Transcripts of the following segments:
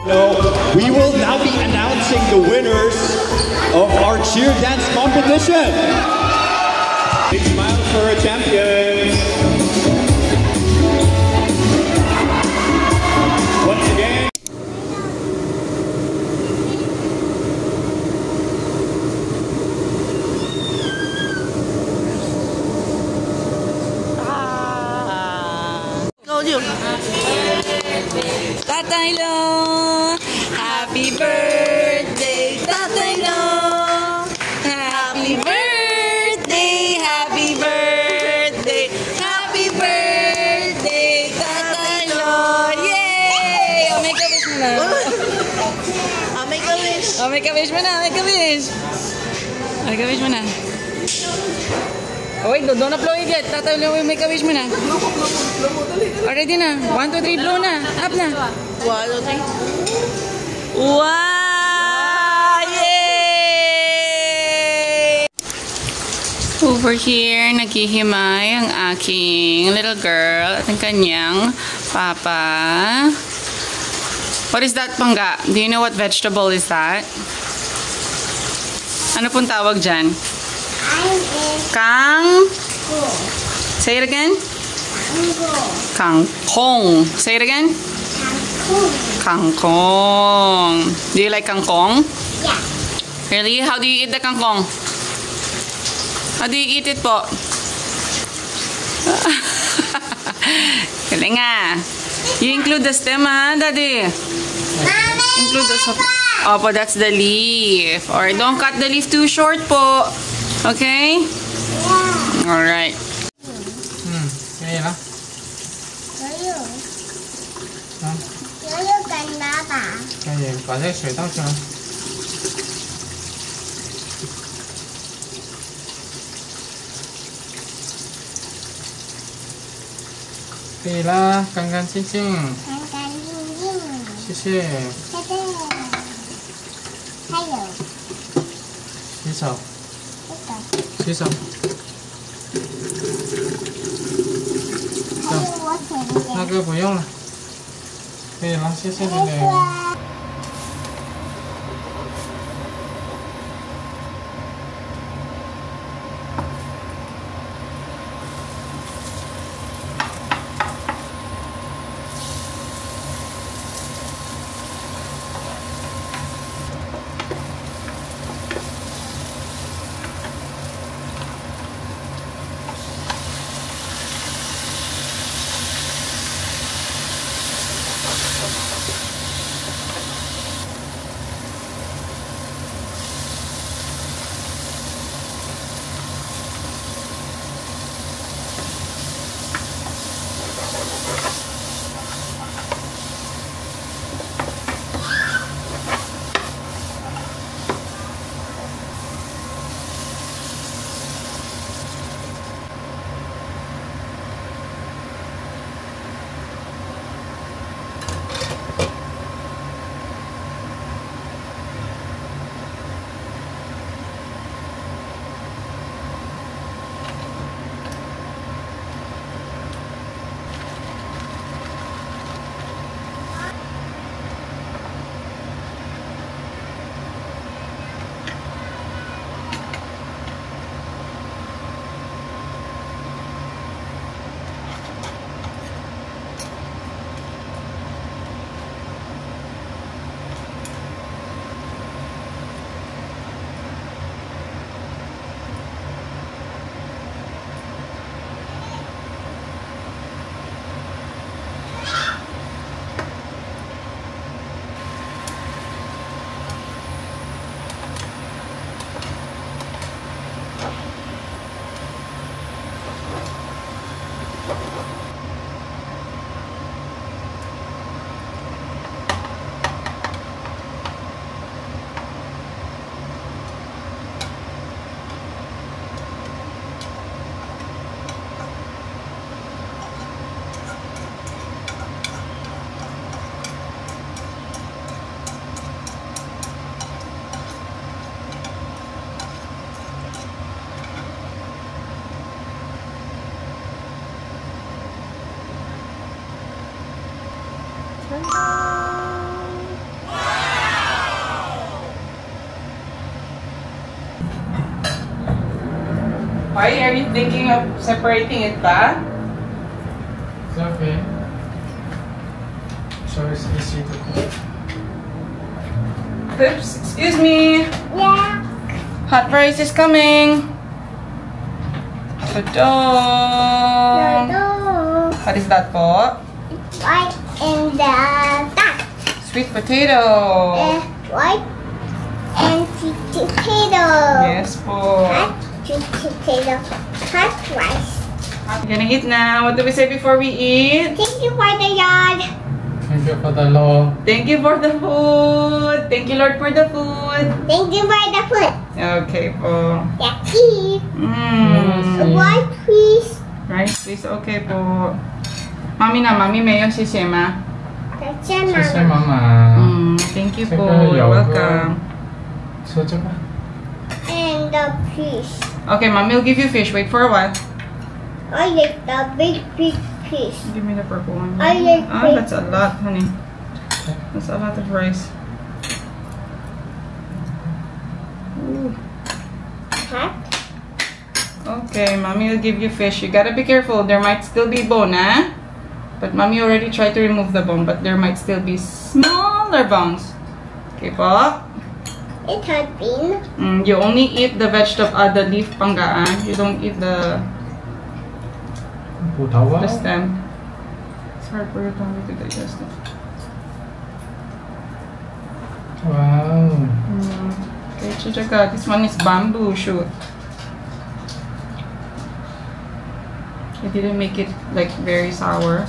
We will now be announcing the winners of our cheer dance competition. Big smile for our champions. Once again. Tatay Lo, happy birthday, Tatay Lo. Happy birthday, happy birthday, happy birthday, Tatay Lo. Yay! Oh, make a wish mo na. Oh, make a wish. Oh, make a wish mo na, make a wish. Make a wish mo na. Oh, wait, don't blow it yet. Tatay Lo, make a wish mo na. Already na. 1, 2, 3, blow na. Up na. 1, 2, 3. Wow! Yay! Over here, naghihimay ang aking little girl at ang kanyang papa. What is that, Pangga? Do you know what vegetable is that? Ano pong tawag dyan? Say it again. Kangkong. Say it again. Kangkong. Do you like kangkong? Yeah. Really? How do you eat the kangkong? How do you eat it po? Galing nga. You include the stem, ha, Daddy? Include the stem. Opo, that's the leaf. Or don't cut the leaf too short po. Okay? Yeah. Alright. Kaya na?可以把这水倒出来。可以啦，干干净净。谢谢。还有。洗手。洗手。那个不用了。可以了，谢谢你们。Why are you thinking of separating it ba? It's okay. So it's easy to cook. Oops, excuse me. Yeah. Hot rice is coming. Ta-da! No. What is that po? White and the duck. Sweet potato. White and sweet potato. Yes po. Hot sweet potato. Hot rice. We're gonna eat now. What do we say before we eat? Thank you for the yard. Thank you for the law. Thank you for the food. Thank you, Lord, for the food. Thank you for the food. Okay po. Yucky. Mm. White please. Rice, please. Okay po. Mami na, Mami Mayo, si Sema. That's your Sisi mama. mama. Thank you po. Sige, You're yogurt. welcome. Soju ba? And the fish. Okay, Mommy will give you fish. Wait for a while. I like the big fish. Give me the purple one. I like fish. That's a lot, honey. That's a lot of rice. Ooh. Hot. Okay, Mommy will give you fish. You gotta be careful. There might still be bone, eh? But Mommy already tried to remove the bone, but there might still be smaller bones. Okay po? It has been. You only eat the vegetable, the leaf panggaan. You don't eat the Putawa. stem. It's hard for your tummy to digest it. Wow. Okay, Chichaka, this one is bamboo shoot. I didn't make it like very sour.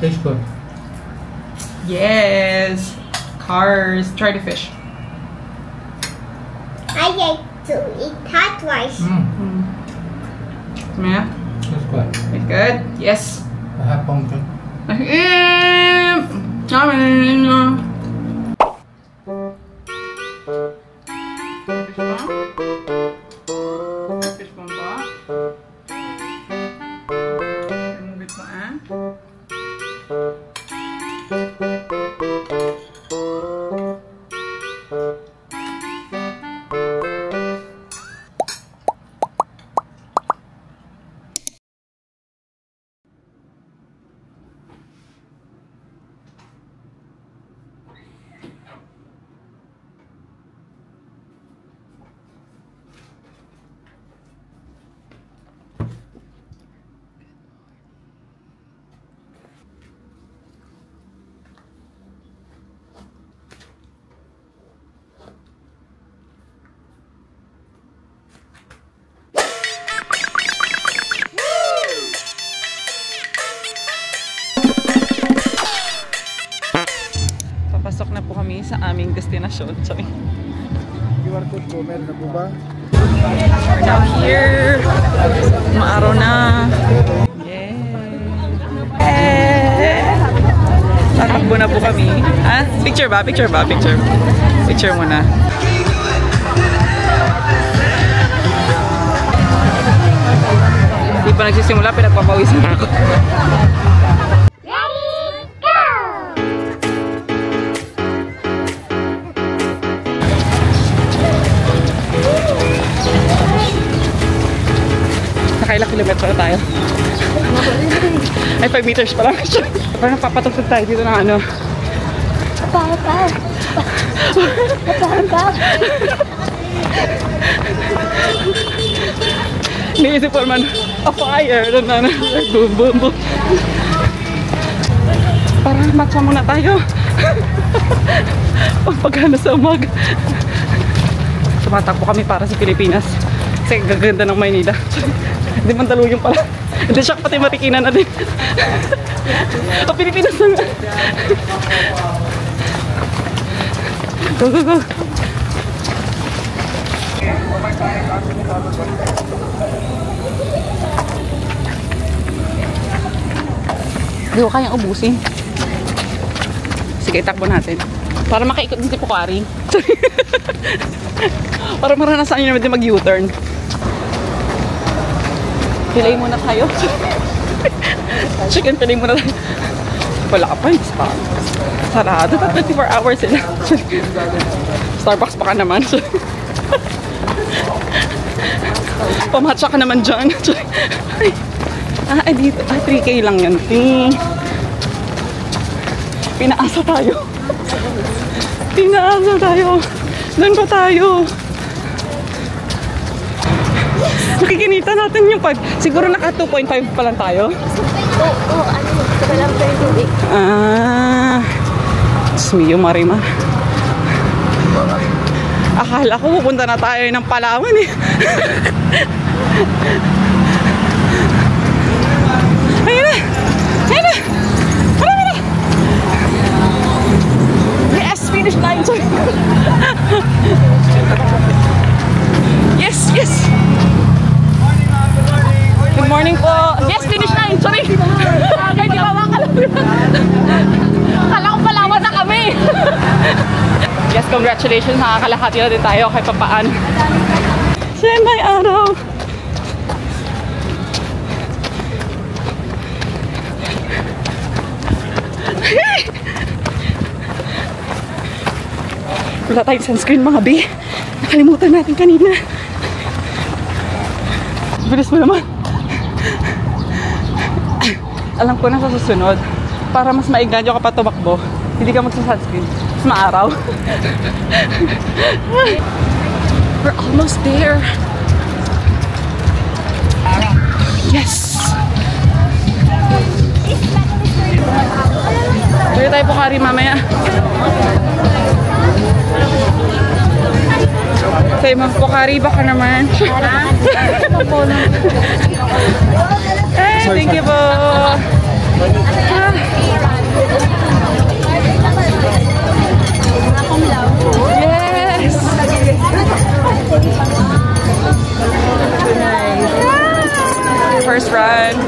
Tastes good. Yes! Cars! Try the fish. I like to eat hot rice. Yeah? Tastes good. It's good? Yes! I have pumpkin. Fish bomb ba? Remove it ba, ah? Papasok na po kami sa aming destinasyon. Sorry. QR code ko, meron na po ba? We're now here. Maaraw na. Yay! Takbo na po kami. Ah, picture ba? Picture ba? Picture. Picture muna. Hindi pa nagsisimula, pinagpapawisan ako. Nakailang kilometro na tayo. Ay, 5 meters pa lang. Parang napapatugtog tayo dito ng ano. Niisip ko naman, a fire. Boom, boom, boom. Parang matcha muna tayo. Pagpagana sa umaga. Tumatakbo kami para sa Pilipinas. Kasi gaganda ng Maynila. Hindi man Mandaluyong pala. Hindi siya pati Marikina na din. Ang Pilipinas na nga. Go, go, go. Hindi ko kayang ubusin. Sige, itakbo natin. Para makaikot din si Pukwari. Para maranasan nyo naman din mag-U-turn. Pilay muna tayo. Chicken, pilay muna tayo. Wala ka pa yung spot. Sarado. 24 hours sila. Starbucks pa ka naman. Pamatcha ka naman dyan. Dito. 3K lang yan. Pinaasa tayo. Pinaasa tayo. Doon pa tayo. Nakikinita natin yung pag... Siguro naka 2.5 pa lang tayo. Diyos mio, Marimar. Akala ko pupunta na tayo ng Palawan eh. Ayun na! Ayun na! Ayun na! Yes! Finish line! Sorry! Yes! Yes! Good morning po! Yes! Finish line! Sorry! Ay, di ba makalapit? Akala ko Palawan na kami! Yes, congratulations! Nakakalahati na din tayo kahit papaan. Siya, may araw! Wala tayong sunscreen mga B. Nakalimutan natin kanina. Bilis mo naman. Alam ko na sa susunod, para mas maiganyo ka pa tumakbo, hindi ka magsa-sunscreen. Mas maaraw. We're almost there. Yes! Pwede tayo Pocari mamaya. Say, mag-Pocari baka naman. Hey, thank you po. Yes! First run.